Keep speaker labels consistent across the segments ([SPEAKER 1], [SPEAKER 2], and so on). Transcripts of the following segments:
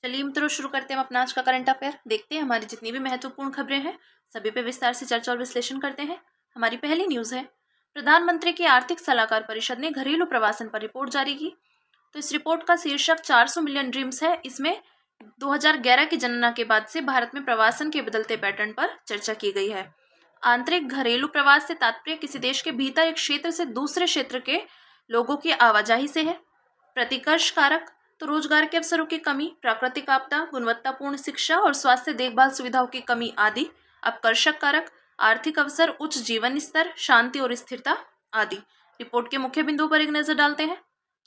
[SPEAKER 1] चलिए मित्रों, शुरू करते हैं हम अपना आज का करंट अफेयर। देखते हैं हमारी जितनी भी महत्वपूर्ण खबरें हैं सभी पे विस्तार से चर्चा और विश्लेषण करते हैं। हमारी पहली न्यूज़ है, प्रधानमंत्री की आर्थिक सलाहकार परिषद ने घरेलू प्रवासन पर रिपोर्ट जारी की। तो इस रिपोर्ट का शीर्षक 400 मिलियन ड्रीम्स है। इसमें 2011 की जनगणना के बाद से भारत में प्रवासन के बदलते पैटर्न पर चर्चा की गई है। आंतरिक घरेलू प्रवास से तात्पर्य किसी देश के भीतर एक क्षेत्र से दूसरे क्षेत्र के लोगों की आवाजाही से है। प्रतिकर्ष कारक तो रोजगार के अवसरों की कमी, प्राकृतिक आपदा, गुणवत्तापूर्ण शिक्षा और स्वास्थ्य देखभाल सुविधाओं की कमी आदि। अपकर्षक कारक आर्थिक अवसर, उच्च जीवन स्तर, शांति और स्थिरता आदि। रिपोर्ट के मुख्य बिंदुओं पर एक नजर डालते हैं।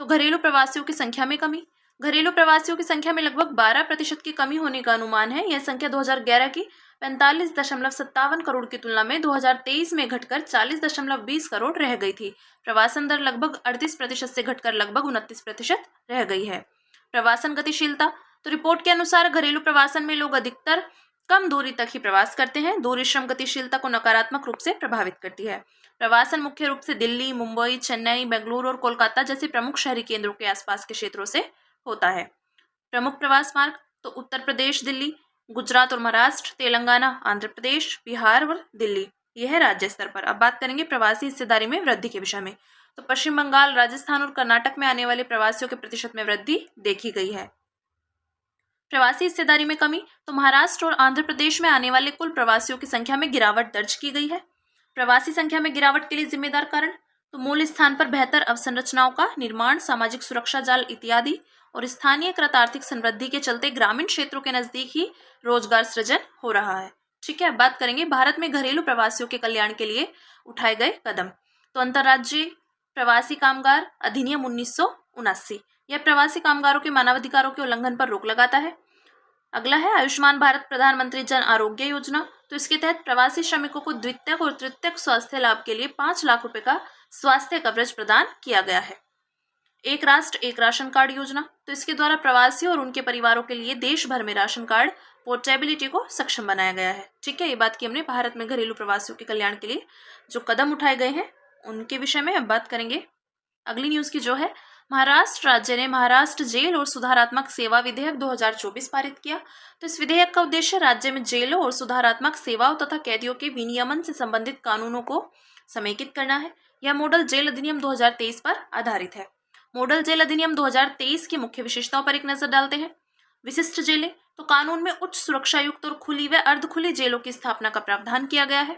[SPEAKER 1] तो घरेलू प्रवासियों की संख्या में कमी। घरेलू प्रवासियों की संख्या में लगभग 12% की कमी होने का अनुमान है। यह संख्या 2011 की 45.57 करोड़ की तुलना में 2023 में घटकर 40.20 करोड़ रह गई थी। प्रवासन दर लगभग 38% से घटकर लगभग 29% रह गई है। प्रवासन गतिशीलता तो रिपोर्ट के अनुसार घरेलू प्रवासन में लोग अधिकतर कम दूरी तक ही प्रवास करते हैं। दूरी श्रम गतिशीलता को नकारात्मक रूप से प्रभावित करती है। प्रवासन मुख्य रूप से दिल्ली, मुंबई, चेन्नई, बेंगलुरु और कोलकाता जैसे प्रमुख शहरी केंद्रों के आसपास के क्षेत्रों से होता है। प्रमुख प्रवास मार्ग तो उत्तर प्रदेश दिल्ली, गुजरात और महाराष्ट्र, तेलंगाना, आंध्र प्रदेश, बिहार और दिल्ली। यह है राज्य स्तर पर। अब बात करेंगे प्रवासी हिस्सेदारी में वृद्धि के विषय में। तो पश्चिम बंगाल, राजस्थान और कर्नाटक में आने वाले प्रवासियों के प्रतिशत में वृद्धि देखी गई है। प्रवासी हिस्सेदारी में कमी तो महाराष्ट्र और आंध्र प्रदेश में आने वाले कुल प्रवासियों की संख्या में गिरावट दर्ज की गई है। प्रवासी संख्या में गिरावट के लिए जिम्मेदार कारण तो मूल स्थान पर बेहतर अवसंरचनाओं का निर्माण, सामाजिक सुरक्षा जाल इत्यादि और स्थानीयकृत आर्थिक समृद्धि के चलते ग्रामीण क्षेत्रों के नजदीक ही रोजगार सृजन हो रहा है। ठीक है, अब बात करेंगे भारत में घरेलू प्रवासियों के कल्याण के लिए उठाए गए कदम। तो अंतर्राज्यीय प्रवासी कामगार अधिनियम 1979 यह प्रवासी कामगारों के मानवाधिकारों के उल्लंघन पर रोक लगाता है। अगला है आयुष्मान भारत प्रधानमंत्री जन आरोग्य योजना। तो इसके तहत प्रवासी श्रमिकों को द्वितीयक और तृतीयक स्वास्थ्य लाभ के लिए 5 लाख रुपए का स्वास्थ्य कवरेज प्रदान किया गया है। एक राष्ट्र एक राशन कार्ड योजना तो इसके द्वारा प्रवासी और उनके परिवारों के लिए देश भर में राशन कार्ड पोर्टेबिलिटी को सक्षम बनाया गया है। ठीक है, ये बात की हमने भारत में घरेलू प्रवासियों के कल्याण के लिए जो कदम उठाए गए हैं उनके विषय में अब बात करेंगे। अगली न्यूज की जो है, महाराष्ट्र राज्य ने महाराष्ट्र जेल और सुधारात्मक सेवा विधेयक 2024 पारित किया। तो इस विधेयक का उद्देश्य राज्य में जेलों और सुधारात्मक सेवाओं तथा कैदियों के विनियमन से संबंधित कानूनों को समेकित करना है। यह मॉडल जेल अधिनियम 2023 पर आधारित है। मॉडल जेल अधिनियम 2023 की मुख्य विशेषताओं पर एक नजर डालते हैं। विशिष्ट जेलें तो कानून में उच्च सुरक्षा युक्त और खुली व अर्धखुली जेलों की स्थापना का प्रावधान किया गया है।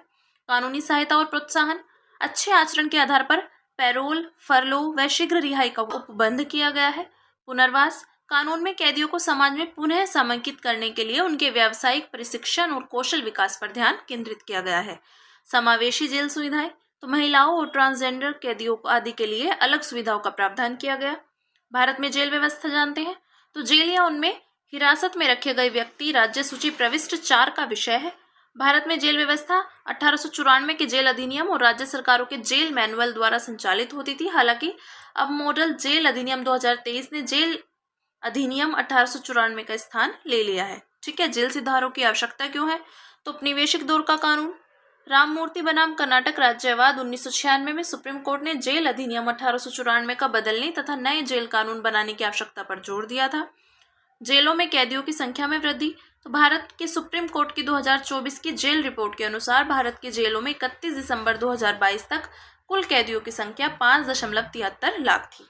[SPEAKER 1] कानूनी सहायता और प्रोत्साहन, अच्छे आचरण के आधार पर पैरोल, फरलो व शीघ्र रिहाई का उपबंध किया गया है। पुनर्वास, कानून में कैदियों को समाज में पुनः समेकित करने के लिए उनके व्यावसायिक प्रशिक्षण और कौशल विकास पर ध्यान केंद्रित किया गया है। समावेशी जेल सुविधाएं तो महिलाओं और ट्रांसजेंडर कैदियों आदि के लिए अलग सुविधाओं का प्रावधान किया गया। भारत में जेल व्यवस्था जानते हैं तो जेल या उनमें हिरासत में रखे गए व्यक्ति राज्य सूची प्रविष्ट 4 का विषय है। भारत में जेल व्यवस्था 1894 के जेल अधिनियम और राज्य सरकारों के जेल मैनुअल द्वारा संचालित होती थी। हालांकि अब मॉडल जेल अधिनियम 2023 ने जेल अधिनियम 1894 का स्थान ले लिया है। ठीक है, जेल सुधारों की आवश्यकता क्यों है? तो औपनिवेशिक दौर का कानून, राममूर्ति बनाम कर्नाटक राज्यवाद 1996 में सुप्रीम कोर्ट ने जेल अधिनियम 1894 का बदलने तथा नए जेल कानून बनाने की आवश्यकता पर जोर दिया था। जेलों में कैदियों की संख्या में वृद्धि तो भारत के सुप्रीम कोर्ट की 2024 की जेल रिपोर्ट के अनुसार भारत के जेलों में 31 दिसंबर 2022 तक कुल कैदियों की संख्या 5.73 लाख थी।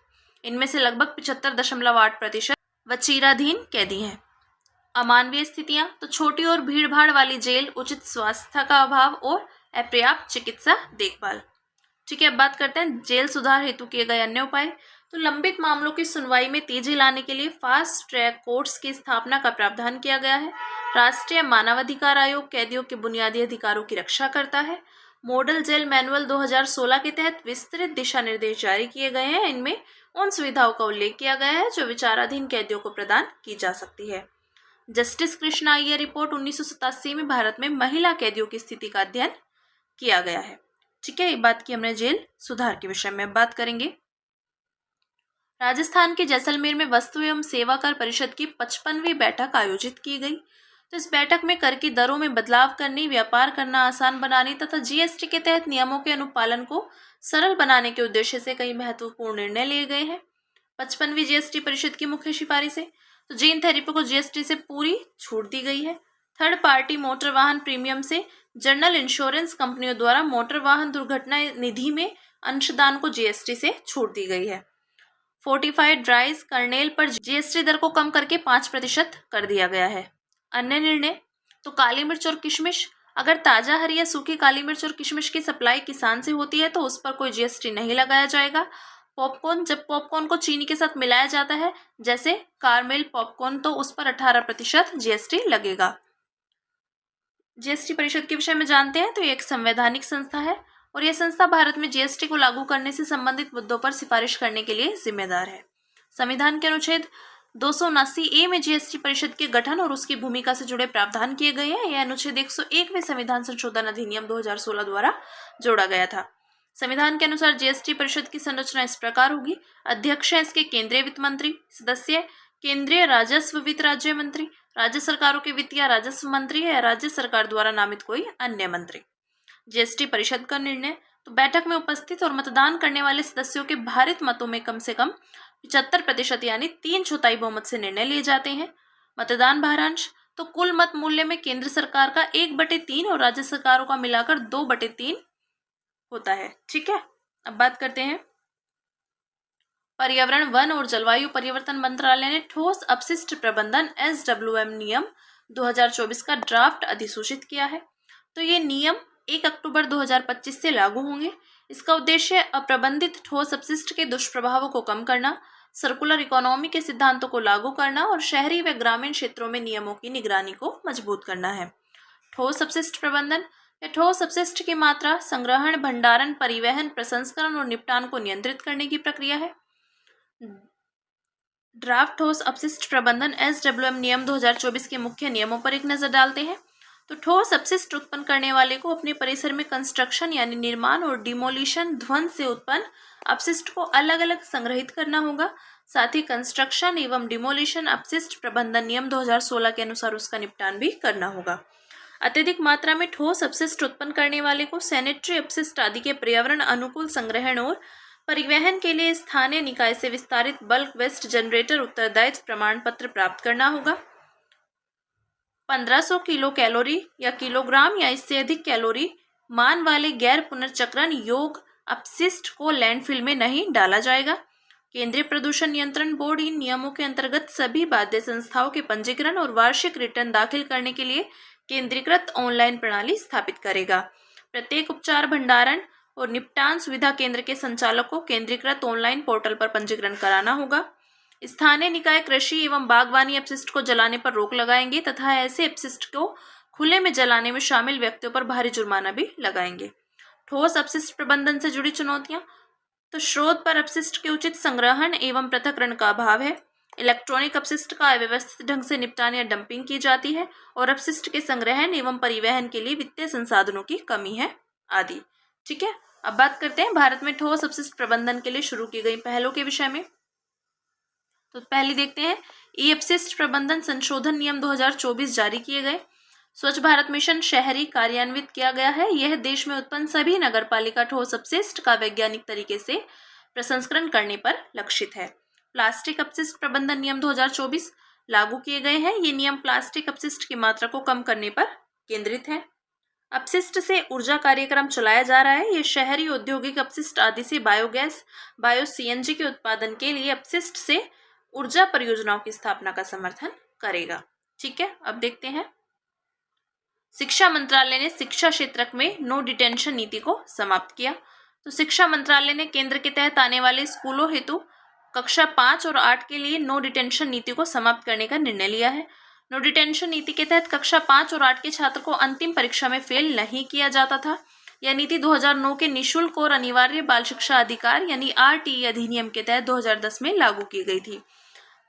[SPEAKER 1] इनमें से लगभग 75.8% वचीराधीन कैदी हैं। अमानवीय स्थितियां तो छोटी और भीड़भाड़ वाली जेल, उचित स्वास्थ्य का अभाव और अपर्याप्त चिकित्सा देखभाल। ठीक है, अब बात करते हैं जेल सुधार हेतु किए गए अन्य उपाय। तो लंबित मामलों की सुनवाई में तेजी लाने के लिए फास्ट ट्रैक कोर्ट्स की स्थापना का प्रावधान किया गया है। राष्ट्रीय मानवाधिकार आयोग कैदियों के बुनियादी अधिकारों की रक्षा करता है। मॉडल जेल मैनुअल 2016 के तहत विस्तृत दिशा निर्देश जारी किए गए हैं। इनमें उन सुविधाओं का उल्लेख किया गया है जो विचाराधीन कैदियों को प्रदान की जा सकती है। जस्टिस कृष्णा अय्यर रिपोर्ट 1987 में भारत में महिला कैदियों की स्थिति का अध्ययन किया गया है। ठीक है, ये बात की हमने जेल सुधार के विषय में बात करेंगे। राजस्थान के जैसलमेर में वस्तु एवं सेवा कर परिषद की 55वीं बैठक आयोजित की गई। तो इस बैठक में कर की दरों में बदलाव करने, व्यापार करना आसान बनाने तथा जीएसटी के तहत नियमों के अनुपालन को सरल बनाने के उद्देश्य से कई महत्वपूर्ण निर्णय लिए गए हैं। 55वीं जीएसटी परिषद की मुख्य सिफारिशें तो जीन थेरेपी को जीएसटी से पूरी छूट दी गई है। थर्ड पार्टी मोटर वाहन प्रीमियम से जनरल इंश्योरेंस कंपनियों द्वारा मोटर वाहन दुर्घटना निधि में अंशदान को जीएसटी से छूट दी गई है। फोर्टिफाइड राइस कर्नेल पर जीएसटी दर को कम करके 5% कर दिया गया है। अन्य निर्णय, तो काली मिर्च और किशमिश, अगर ताजा हरी या सूखी काली मिर्च और किशमिश की सप्लाई किसान से होती है तो उस पर कोई जीएसटी नहीं लगाया जाएगा। पॉपकॉर्न, जब पॉपकॉर्न को चीनी के साथ मिलाया जाता है जैसे कारमेल पॉपकॉर्न, तो उस पर 18% जीएसटी लगेगा। जीएसटी परिषद के विषय में जानते हैं तो ये एक संवैधानिक संस्था है और यह संस्था भारत में जीएसटी को लागू करने से संबंधित मुद्दों पर सिफारिश करने के लिए जिम्मेदार है। संविधान के अनुच्छेद 279A में जीएसटी परिषद के गठन और उसकी भूमिका से जुड़े प्रावधान किए गए हैं। यह अनुच्छेद 101 में संविधान संशोधन अधिनियम 2016 द्वारा जोड़ा गया था। संविधान के अनुसार जीएसटी परिषद की संरचना इस प्रकार होगी। अध्यक्ष है इसके केंद्रीय वित्त मंत्री, सदस्य केंद्रीय राजस्व वित्त राज्य मंत्री, राज्य सरकारों के वित्त या राजस्व मंत्री या राज्य सरकार द्वारा नामित कोई अन्य मंत्री। जीएसटी परिषद का निर्णय, तो बैठक में उपस्थित और मतदान करने वाले सदस्यों के भारित मतों में कम से कम 75% यानी 3/4 बहुमत से निर्णय लिए जाते हैं। मतदान भारांश, तो कुल मत मूल्य में केंद्र सरकार का 1/3 और राज्य सरकारों का मिलाकर 2/3 होता है। ठीक है, अब बात करते हैं पर्यावरण, वन और जलवायु परिवर्तन मंत्रालय ने ठोस अपशिष्ट प्रबंधन SWM नियम 2024 का ड्राफ्ट अधिसूचित किया है। तो ये नियम 1 अक्टूबर 2025 से लागू होंगे। इसका उद्देश्य अप्रबंधित ठोस अपशिष्ट के दुष्प्रभावों को कम करना, सर्कुलर इकोनॉमी के सिद्धांतों को लागू करना और शहरी व ग्रामीण क्षेत्रों में नियमों की निगरानी को मजबूत करना है। ठोस अपशिष्ट प्रबंधन या ठोस अपशिष्ट की मात्रा, संग्रहण, भंडारण, परिवहन, प्रसंस्करण और निपटान को नियंत्रित करने की प्रक्रिया है। ड्राफ्ट ठोस अपशिष्ट प्रबंधन SWM नियम 2024 के मुख्य नियमों पर एक नजर डालते हैं। तो ठोस अपशिष्ट उत्पन्न करने वाले को अपने परिसर में कंस्ट्रक्शन यानी निर्माण और डिमोलिशन ध्वंस से उत्पन्न अपशिष्ट को अलग अलग संग्रहित करना होगा। साथ ही कंस्ट्रक्शन एवं डिमोलिशन अपशिष्ट प्रबंधन नियम 2016 के अनुसार उसका निपटान भी करना होगा। अत्यधिक मात्रा में ठोस अपशिष्ट उत्पन्न करने वाले को सैनिटरी अपशिष्ट आदि के पर्यावरण अनुकूल संग्रहण और परिवहन के लिए स्थानीय निकाय से विस्तारित बल्क वेस्ट जनरेटर उत्तरदायित्व प्रमाण पत्र प्राप्त करना होगा। 1500 किलो कैलोरी या किलोग्राम या इससे अधिक कैलोरी मान वाले गैर पुनर्चक्रण योग्य अपशिष्ट को लैंडफिल में नहीं डाला जाएगा। केंद्रीय प्रदूषण नियंत्रण बोर्ड इन नियमों के अंतर्गत सभी बाध्य संस्थाओं के पंजीकरण और वार्षिक रिटर्न दाखिल करने के लिए केंद्रीकृत ऑनलाइन प्रणाली स्थापित करेगा। प्रत्येक उपचार, भंडारण और निपटान सुविधा केंद्र के संचालक को केंद्रीकृत ऑनलाइन पोर्टल पर पंजीकरण कराना होगा। स्थानीय निकाय कृषि एवं बागवानी अपशिष्ट को जलाने पर रोक लगाएंगे तथा ऐसे अपशिष्ट को खुले में जलाने में शामिल व्यक्तियों पर भारी जुर्माना भी लगाएंगे। ठोस अपशिष्ट प्रबंधन से जुड़ी चुनौतियां, तो स्रोत पर अपशिष्ट के उचित संग्रहण एवं पृथक्करण का अभाव है। इलेक्ट्रॉनिक अपशिष्ट का अव्यवस्थित ढंग से निपटान या डंपिंग की जाती है और अपशिष्ट के संग्रहण एवं परिवहन के लिए वित्तीय संसाधनों की कमी है आदि। ठीक है, अब बात करते हैं भारत में ठोस अपशिष्ट प्रबंधन के लिए शुरू की गई पहलों के विषय में। तो पहले देखते हैं, ई अपशिष्ट प्रबंधन संशोधन नियम 2024 जारी किए गए। स्वच्छ भारत मिशन शहरी कार्यान्वित किया गया है। यह देश में उत्पन्न सभी नगरपालिका ठोस अपशिष्ट का वैज्ञानिक तरीके से प्रसंस्करण करने पर लक्षित है। प्लास्टिक अपशिष्ट प्रबंधन नियम 2024 लागू किए गए हैं। ये नियम प्लास्टिक अपशिष्ट की मात्रा को कम करने पर केंद्रित है। अपशिष्ट से ऊर्जा कार्यक्रम चलाया जा रहा है। यह शहरी औद्योगिक अपशिष्ट आदि से बायोगैस, बायो CNG के उत्पादन के लिए अपशिष्ट से ऊर्जा परियोजनाओं की स्थापना का समर्थन करेगा। ठीक है, अब देखते हैं, शिक्षा मंत्रालय ने शिक्षा क्षेत्र में नो डिटेंशन नीति को समाप्त किया। तो शिक्षा मंत्रालय ने केंद्र के तहत आने वाले स्कूलों हेतु कक्षा 5 और 8 के लिए नो डिटेंशन नीति को समाप्त करने का निर्णय लिया है। नो डिटेंशन नीति के तहत कक्षा 5 और 8 के छात्र को अंतिम परीक्षा में फेल नहीं किया जाता था। यह नीति 2009 के निःशुल्क और अनिवार्य बाल शिक्षा अधिकार यानी RTE अधिनियम के तहत 2010 में लागू की गई थी।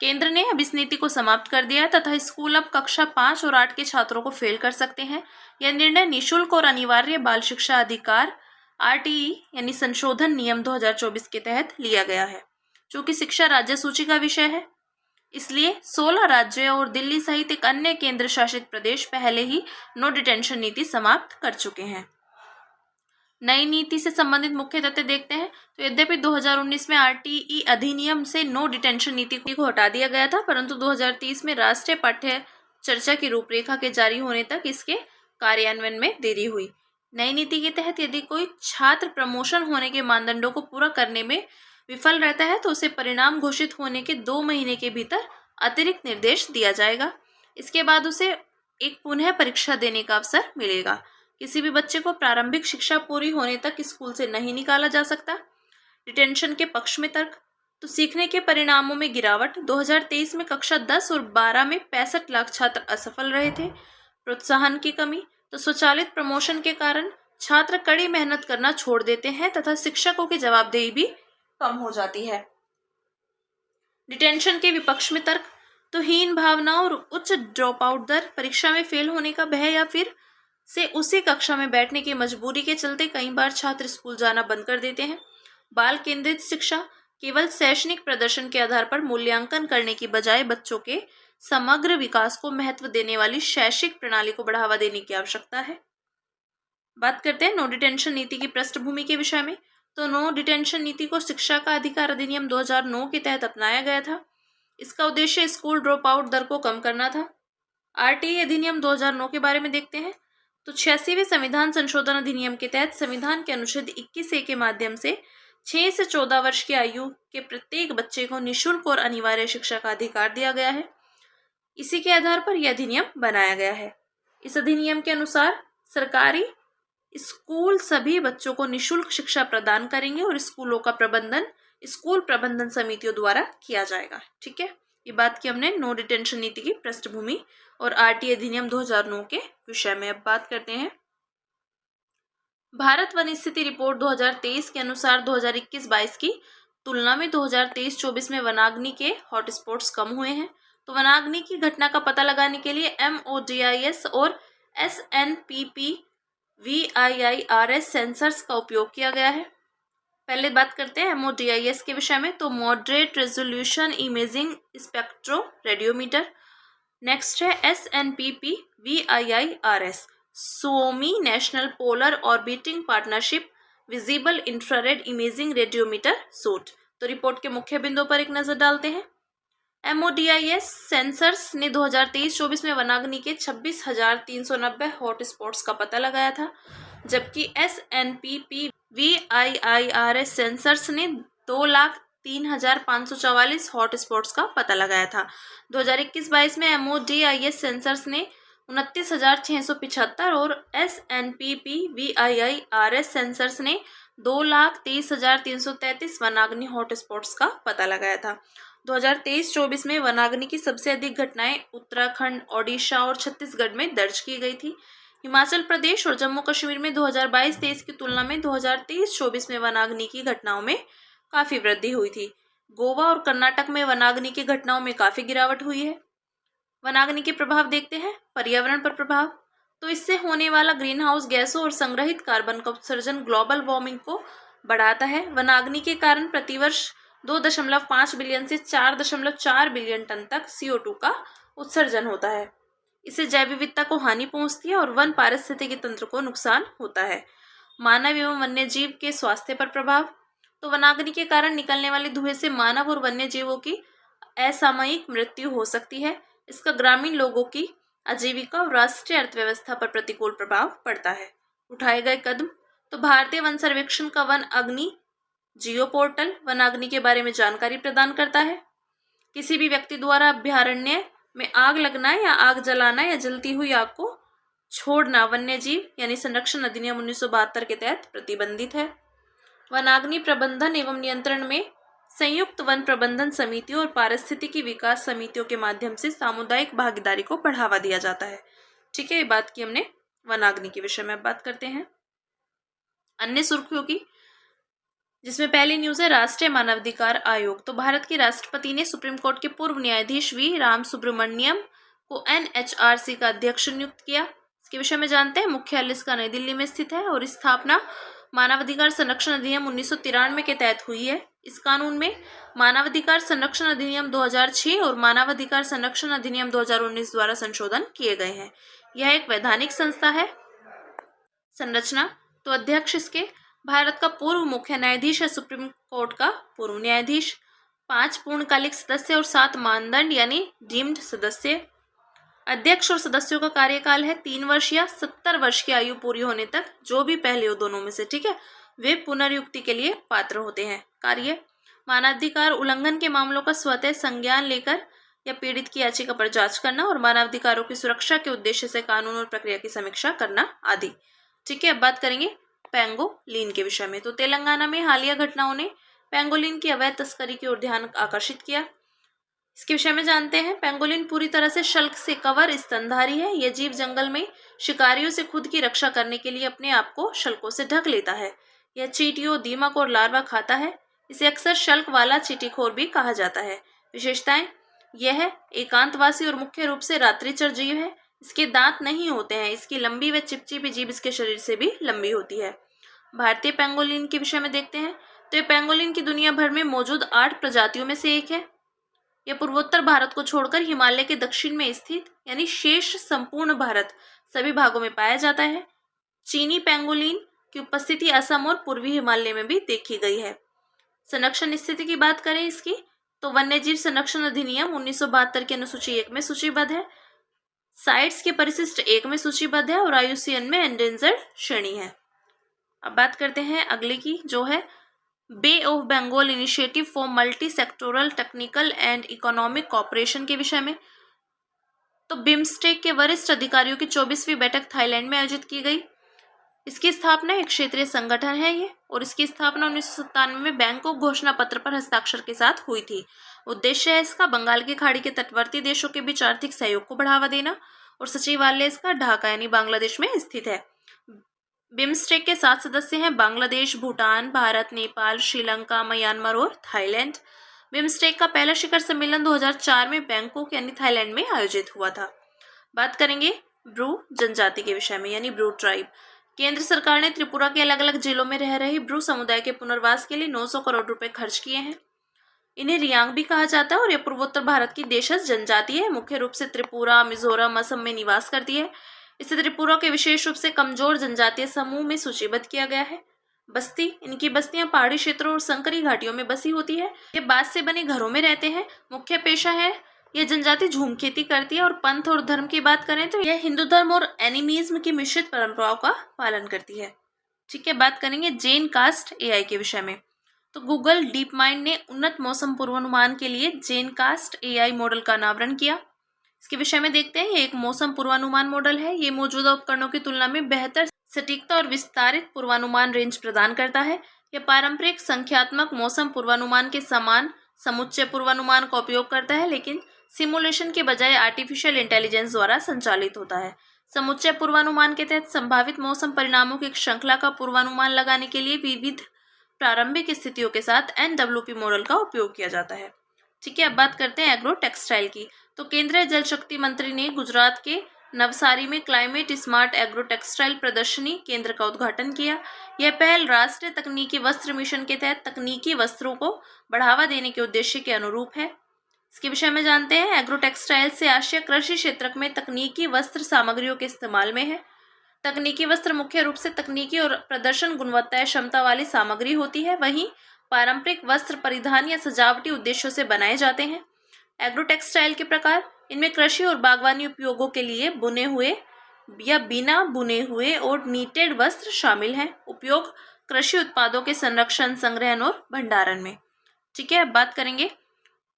[SPEAKER 1] केंद्र ने अब इस नीति को समाप्त कर दिया तथा स्कूल अब कक्षा 5 और 8 के छात्रों को फेल कर सकते हैं। यह निर्णय निःशुल्क और अनिवार्य बाल शिक्षा अधिकार RTE यानी संशोधन नियम 2024 के तहत लिया गया है। चूंकि शिक्षा राज्य सूची का विषय है, इसलिए 16 राज्य और दिल्ली सहित एक अन्य केंद्र शासित प्रदेश पहले ही नो डिटेंशन नीति समाप्त कर चुके हैं। नई नीति से संबंधित मुख्य तथ्य देखते हैं तो यद्यपि 2019 में आरटीई अधिनियम से नो डिटेंशन नीति को हटा दिया गया था, परंतु 2030 में राष्ट्रीय पाठ्य चर्चा की रूपरेखा के जारी होने तक इसके कार्यान्वयन में देरी हुई। नई नीति के तहत यदि कोई छात्र प्रमोशन होने के मानदंडों को पूरा करने में विफल रहता है तो उसे परिणाम घोषित होने के 2 महीने के भीतर अतिरिक्त निर्देश दिया जाएगा। इसके बाद उसे एक पुनः परीक्षा देने का अवसर मिलेगा। किसी भी बच्चे को प्रारंभिक शिक्षा पूरी होने तक स्कूल से नहीं निकाला जा सकता। डिटेंशन के पक्ष में तर्क तो सीखने के परिणामों में गिरावट। 2023 में कक्षा 10 और 12 में 65 लाख छात्र असफल रहे थे। प्रोत्साहन की कमी तो स्वचालित प्रमोशन के कारण छात्र कड़ी मेहनत करना छोड़ देते हैं तथा शिक्षकों की जवाबदेही भी कम हो जाती है। डिटेंशन के विपक्ष में तर्क तो हीन भावना और उच्च ड्रॉप आउट दर, परीक्षा में फेल होने का भय या फिर से उसी कक्षा में बैठने की मजबूरी के चलते कई बार छात्र स्कूल जाना बंद कर देते हैं। बाल केंद्रित शिक्षा केवल शैक्षणिक प्रदर्शन के आधार पर मूल्यांकन करने की बजाय बच्चों के समग्र विकास को महत्व देने वाली शैक्षिक प्रणाली को बढ़ावा देने की आवश्यकता है। बात करते हैं नो डिटेंशन नीति की पृष्ठभूमि के विषय में। तो नो डिटेंशन नीति को शिक्षा का अधिकार अधिनियम 2009 के तहत अपनाया गया था। इसका उद्देश्य स्कूल ड्रॉप आउट दर को कम करना था। आरटीई अधिनियम 2009 के बारे में देखते हैं तो 86वें संविधान संशोधन अधिनियम के तहत संविधान के अनुच्छेद 21A के माध्यम से 6 से 14 वर्ष की आयु के प्रत्येक बच्चे को निःशुल्क और अनिवार्य शिक्षा का अधिकार दिया गया है। इसी के आधार पर यह अधिनियम बनाया गया है। इस अधिनियम के अनुसार सरकारी स्कूल सभी बच्चों को निःशुल्क शिक्षा प्रदान करेंगे और स्कूलों का प्रबंधन स्कूल प्रबंधन समितियों द्वारा किया जाएगा। ठीक है, ये बात की हमने नो डिटेंशन नीति की पृष्ठभूमि और आरटीई अधिनियम 2009 के विषय में। अब बात करते हैं भारत वन स्थिति रिपोर्ट 2023 के अनुसार 2021-22 की तुलना में 2023-24 में वनाग्नि के हॉटस्पॉट्स कम हुए हैं। तो वनाग्नि की घटना का पता लगाने के लिए MODIS और SNPP VIIRS सेंसर्स का उपयोग किया गया है। पहले बात करते हैं MODIS के विषय में। तो moderate resolution imaging spectroradiometer. Next है SNPP VIIRS Suomi national polar orbiting partnership visible infrared imaging radiometer suite. तो रिपोर्ट के मुख्य बिंदुओं पर एक नजर डालते हैं। MODIS सेंसर्स ने 2023-24 में वनाग्नि के 26,390 हॉटस्पॉट्स का पता लगाया था, जबकि SNPP VIIRS सेंसर्स ने 2,03,544 हॉटस्पॉट्स का पता लगाया था। 2021-22 में MODIS सेंसर्स ने 29,675 और SNPP VIIRS सेंसर्स ने 2,23,333 वनाग्नि हॉटस्पॉट्स का पता लगाया था। 2023-24 में वनाग्नि की सबसे अधिक घटनाएं उत्तराखंड, ओडिशा और छत्तीसगढ़ में दर्ज की गई थी। हिमाचल प्रदेश और जम्मू कश्मीर में 2022-23 की तुलना में 2023-24 में वनाग्नि की घटनाओं में काफ़ी वृद्धि हुई थी। गोवा और कर्नाटक में वनाग्नि की घटनाओं में काफ़ी गिरावट हुई है। वनाग्नि के प्रभाव देखते हैं। पर्यावरण पर प्रभाव तो इससे होने वाला ग्रीन हाउस गैसों और संग्रहित कार्बन का उत्सर्जन ग्लोबल वार्मिंग को बढ़ाता है। वनाग्नि के कारण प्रतिवर्ष 2.5 बिलियन से 4.4 बिलियन टन तक CO2 का उत्सर्जन होता है। इससे जैव विविधता को हानि पहुंचती है और वन पारिस्थितिकी तंत्र को नुकसान होता है। मानव एवं वन्य जीव के स्वास्थ्य पर प्रभाव तो वनाग्नि के कारण निकलने वाले धुएं से मानव और वन्य जीवों की असामयिक मृत्यु हो सकती है। इसका ग्रामीण लोगों की आजीविका और राष्ट्रीय अर्थव्यवस्था पर प्रतिकूल प्रभाव पड़ता है। उठाए गए कदम तो भारतीय वन सर्वेक्षण का वन अग्नि जियो पोर्टल वनाग्नि के बारे में जानकारी प्रदान करता है। किसी भी व्यक्ति द्वारा अभयारण्य में आग लगना या आग जलाना या जलती हुई आग को छोड़ना वन्य जीव यानी संरक्षण अधिनियम 1972 के तहत प्रतिबंधित है। वनाग्नि प्रबंधन एवं नियंत्रण में संयुक्त वन प्रबंधन समितियों और पारिस्थितिकी विकास समितियों के माध्यम से सामुदायिक भागीदारी को बढ़ावा दिया जाता है। ठीक है, ये बात की हमने वनाग्नि के विषय में। बात करते हैं अन्य सुर्खियों की, जिसमें पहली न्यूज है राष्ट्रीय मानवाधिकार आयोग। तो भारत के राष्ट्रपति ने सुप्रीम कोर्ट के पूर्व न्यायाधीश वी राम सुब्रमण्यम को NHRC का अध्यक्ष नियुक्त किया। इसके विषय में जानते हैं। मुख्यालय इसका नई दिल्ली में स्थित है और स्थापना मानवाधिकार संरक्षण अधिनियम 1993 के तहत हुई है। इस कानून में मानवाधिकार संरक्षण अधिनियम 2006 और मानवाधिकार संरक्षण अधिनियम 2019 द्वारा संशोधन किए गए हैं। यह एक वैधानिक संस्था है। संरचना तो अध्यक्ष इसके भारत का पूर्व मुख्य न्यायाधीश या सुप्रीम कोर्ट का पूर्व न्यायाधीश। 5 पूर्णकालिक सदस्य और 7 मानदंड यानी डीम्ड सदस्य। अध्यक्ष और सदस्यों का कार्यकाल है 3 वर्ष या 70 वर्ष की आयु पूरी होने तक, जो भी पहले हो दोनों में से, ठीक है, वे पुनर्युक्ति के लिए पात्र होते हैं। कार्य: मानवाधिकार उल्लंघन के मामलों का स्वतः संज्ञान लेकर या पीड़ित की याचिका पर जांच करना और मानवाधिकारों की सुरक्षा के उद्देश्य से कानून और प्रक्रिया की समीक्षा करना आदि। ठीक है, अब बात करेंगे पेंगोलिन के विषय में। तो तेलंगाना में हालिया घटनाओं ने पेंगोलिन की अवैध तस्करी की ओर ध्यान आकर्षित किया। इसके विषय में जानते हैं। पेंगोलिन पूरी तरह से शल्क से कवर स्तनधारी है। यह जीव जंगल में शिकारियों से खुद की रक्षा करने के लिए अपने आप को शल्कों से ढक लेता है। यह चींटियों, दीमक और लार्वा खाता है। इसे अक्सर शल्क वाला चींटीखोर भी कहा जाता है। विशेषताएं: यह एकांतवासी और मुख्य रूप से रात्रिचर जीव है। इसके दांत नहीं होते हैं। इसकी लंबी व चिपचिपी जीभ इसके शरीर से भी लंबी होती है। भारतीय पेंगोलिन के विषय में देखते हैं। तो ये पेंगोलिन की दुनिया भर में मौजूद 8 प्रजातियों में से एक है। यह पूर्वोत्तर भारत को छोड़कर हिमालय के दक्षिण में स्थित यानी शेष संपूर्ण भारत सभी भागों में पाया जाता है। चीनी पेंगोलिन की उपस्थिति असम और पूर्वी हिमालय में भी देखी गई है। संरक्षण स्थिति की बात करें इसकी, तो वन्यजीव संरक्षण अधिनियम 1972 की अनुसूची 1 में सूचीबद्ध है। साइट्स के परिशिष्ट 1 में सूचीबद्ध है और IUCN में एंडेंजर्ड श्रेणी है। अब बात करते हैं अगले की, जो है bay of Bengal initiative for multi sectoral technical and economic cooperation के विषय में। तो बिम्स्टेक के वरिष्ठ अधिकारियों की 24वीं बैठक थाईलैंड में आयोजित की गई। इसकी स्थापना एक क्षेत्रीय संगठन है ये, और इसकी स्थापना 1997 में बैंकॉक घोषणा पत्र पर हस्ताक्षर के साथ हुई थी। उद्देश्य है इसका बंगाल की खाड़ी के तटवर्ती देशों के बीच आर्थिक सहयोग को बढ़ावा देना, और सचिवालय इसका ढाका यानी बांग्लादेश में स्थित है। बिम्स्टेक के 7 सदस्य हैं: बांग्लादेश, भूटान, भारत, नेपाल, श्रीलंका, म्यांमार और थाईलैंड। बिम्स्टेक का पहला शिखर सम्मेलन 2004 में बैंकॉक यानी थाईलैंड में आयोजित हुआ था। बात करेंगे ब्रू जनजाति के विषय में यानी ब्रू ट्राइब। केंद्र सरकार ने त्रिपुरा के अलग अलग जिलों में रह रही ब्रू समुदाय के पुनर्वास के लिए 900 करोड़ रुपए खर्च किए हैं। इन्हें रियांग भी कहा जाता है और यह पूर्वोत्तर भारत की देशज जनजाति है। मुख्य रूप से त्रिपुरा, मिजोरम, असम में निवास करती है। इसे त्रिपुरा के विशेष रूप से कमजोर जनजातीय समूह में सूचीबद्ध किया गया है। बस्ती: इनकी बस्तियां पहाड़ी क्षेत्रों और संकरी घाटियों में बसी होती है। ये बांस से बने घरों में रहते हैं। मुख्य पेशा है, यह जनजाति झूम खेती करती है। और पंथ और धर्म की बात करें तो यह हिंदू धर्म और एनिमिज्म की मिश्रित परंपराओं का पालन करती है। ठीक है, बात करेंगे जेन कास्ट AI के विषय में। तो गूगल डीप माइंड ने उन्नत मौसम पूर्वानुमान के लिए जेन कास्ट AI मॉडल का अनावरण किया। इसके विषय में देखते हैं। ये एक मौसम पूर्वानुमान मॉडल है। ये मौजूदा उपकरणों की तुलना में बेहतर सटीकता और विस्तारित पूर्वानुमान रेंज प्रदान करता है। यह पारंपरिक संख्यात्मक मौसम पूर्वानुमान के समान समुच्चय पूर्वानुमान का उपयोग करता है, लेकिन सिमुलेशन के बजाय आर्टिफिशियल इंटेलिजेंस द्वारा संचालित होता है। समुच्चय पूर्वानुमान के तहत संभावित मौसम परिणामों की एक श्रृंखला का पूर्वानुमान लगाने के लिए विविध प्रारंभिक स्थितियों के साथ NWP मॉडल का उपयोग किया जाता है। ठीक है, अब बात करते हैं एग्रो टेक्सटाइल की। तो केंद्रीय जल शक्ति मंत्री ने गुजरात के नवसारी में क्लाइमेट स्मार्ट एग्रो टेक्सटाइल प्रदर्शनी केंद्र का उद्घाटन किया। यह पहल राष्ट्रीय तकनीकी वस्त्र मिशन के तहत तकनीकी वस्त्रों को बढ़ावा देने के उद्देश्य के अनुरूप है। इसके विषय में जानते हैं। एग्रो टेक्सटाइल से आशय कृषि क्षेत्र में तकनीकी वस्त्र सामग्रियों के इस्तेमाल में है। तकनीकी वस्त्र मुख्य रूप से तकनीकी और प्रदर्शन गुणवत्ता क्षमता वाली सामग्री होती है। वहीं पारंपरिक वस्त्र परिधान या सजावटी उद्देश्यों से बनाए जाते हैं। एग्रो टेक्सटाइल के प्रकार: इनमें कृषि और बागवानी उपयोगों के लिए बुने हुए या बिना बुने हुए और नीटेड वस्त्र शामिल हैं। उपयोग: कृषि उत्पादों के संरक्षण, संग्रहण और भंडारण में। ठीक है, अब बात करेंगे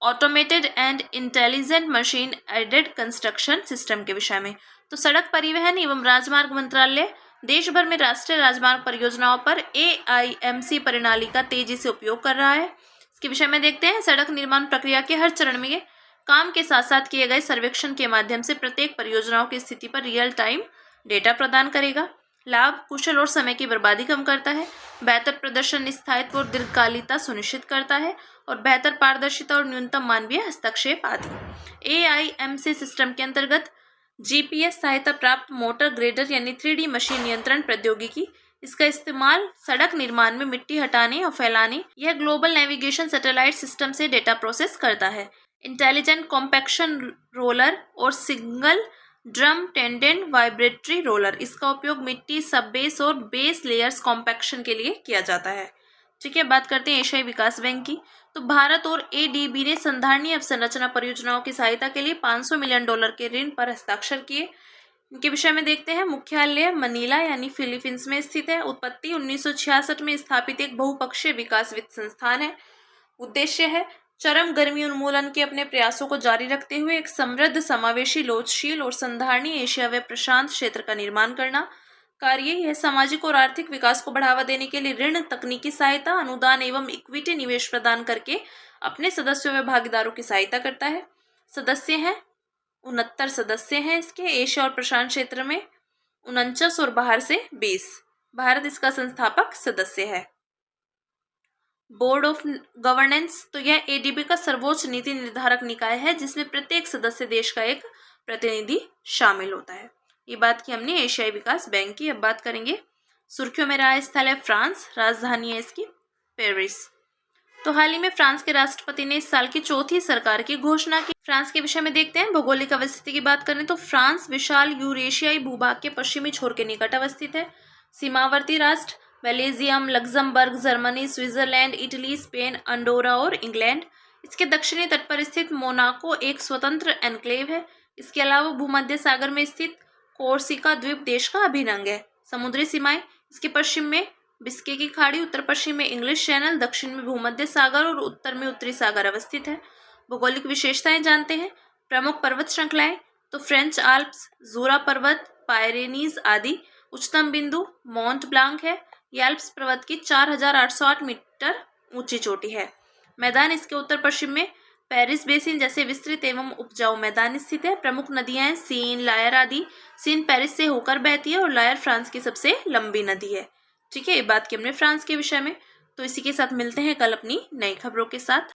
[SPEAKER 1] automated and intelligent machine aided construction system के विषय में। तो सड़क परिवहन एवं राजमार्ग मंत्रालय देश भर में राष्ट्रीय राजमार्ग परियोजनाओं पर AIMC प्रणाली का तेजी से उपयोग कर रहा है। इसके विषय में देखते हैं। सड़क निर्माण प्रक्रिया के हर चरण में काम के साथ साथ किए गए सर्वेक्षण के माध्यम से प्रत्येक परियोजनाओं की स्थिति पर रियल टाइम डेटा प्रदान करेगा। लाभ: कुशल और समय की बर्बादी कम करता है। बेहतर प्रदर्शन, स्थायित्व और दीर्घकालिकता सुनिश्चित करता है। और बेहतर पारदर्शिता और न्यूनतम मानवीय हस्तक्षेप आदि। AIMC सिस्टम के अंतर्गत GPS सहायता प्राप्त मोटर ग्रेडर यानी 3D मशीन नियंत्रण प्रौद्योगिकी, इसका इस्तेमाल सड़क निर्माण में मिट्टी हटाने और फैलाने। यह ग्लोबल नेविगेशन सैटेलाइट सिस्टम से डेटा प्रोसेस करता है। इंटेलिजेंट कॉम्पैक्शन रोलर और सिंगल ड्रम टेंडेंट वाइब्रेटरी रोलर, इसका उपयोग मिट्टी, सब बेस और बेस लेयर्स कॉम्पैक्शन के लिए किया जाता है। ठीक है, बात करते हैं एशियाई विकास बैंक की। तो भारत और एडीबी ने संधारणीय अवसंरचना परियोजनाओं की सहायता के लिए $500 मिलियन के ऋण पर हस्ताक्षर किए। इनके विषय में देखते हैं। मुख्यालय मनीला यानी फिलीपींस में स्थित है। उत्पत्ति 1966 में स्थापित एक बहुपक्षीय विकास वित्त संस्थान है। उद्देश्य है चरम गर्मी उन्मूलन के अपने प्रयासों को जारी रखते हुए एक समृद्ध, समावेशी, लोचशील और संधारणीय एशिया व प्रशांत क्षेत्र का निर्माण करना। कार्य यह सामाजिक और आर्थिक विकास को बढ़ावा देने के लिए ऋण, तकनीकी सहायता, अनुदान एवं इक्विटी निवेश प्रदान करके अपने सदस्यों व भागीदारों की सहायता करता है। सदस्य हैं 69 सदस्य हैं इसके, एशिया और प्रशांत क्षेत्र में 49 और बाहर से 20। भारत इसका संस्थापक सदस्य है। बोर्ड ऑफ गवर्नेंस, तो यह एडीबी का सर्वोच्च नीति निर्धारक निकाय है जिसमें प्रत्येक सदस्य देश का एक प्रतिनिधि शामिल होता है। ये बात की हमने एशियाई विकास बैंक की। अब बात करेंगे सुर्खियों में रहा स्थल है फ्रांस, राजधानी है इसकी पेरिस। तो हाल ही में फ्रांस के राष्ट्रपति ने इस साल की चौथी सरकार की घोषणा की। फ्रांस के विषय में देखते हैं। भौगोलिक अवस्थिति की बात करें तो फ्रांस विशाल यूरेशियाई भूभाग के पश्चिमी छोर के निकट अवस्थित है। सीमावर्ती राष्ट्र Belgium, Luxembourg, Germany, Switzerland, Italy, Spain, Andorra और इंग्लैंड। इसके दक्षिणी तट पर स्थित मोनाको एक स्वतंत्र एन्क्लेव है। इसके अलावा भूमध्य सागर में स्थित कोर्सिका द्वीप देश का अभिन्न अंग है। समुद्री सीमाएं, इसके पश्चिम में बिस्के की खाड़ी, उत्तर पश्चिम में इंग्लिश चैनल, दक्षिण में भूमध्य सागर और उत्तर में उत्तरी सागर अवस्थित है। भौगोलिक विशेषताएं जानते हैं। प्रमुख पर्वत श्रृंखलाएं, तो फ्रेंच आल्प्स, जूरा पर्वत, पायरेनीज आदि। उच्चतम बिंदु मोंट ब्लांक है। ये एल्प्स पर्वत की 4808 मीटर ऊंची चोटी है। मैदान, इसके उत्तर पश्चिम में पेरिस बेसिन जैसे विस्तृत एवं उपजाऊ मैदान स्थित है। प्रमुख नदियां हैं सीन, लायर आदि। सीन पेरिस से होकर बहती है और लायर फ्रांस की सबसे लंबी नदी है। ठीक है, ये बात की हमने फ्रांस के विषय में। तो इसी के साथ मिलते हैं कल अपनी नई खबरों के साथ।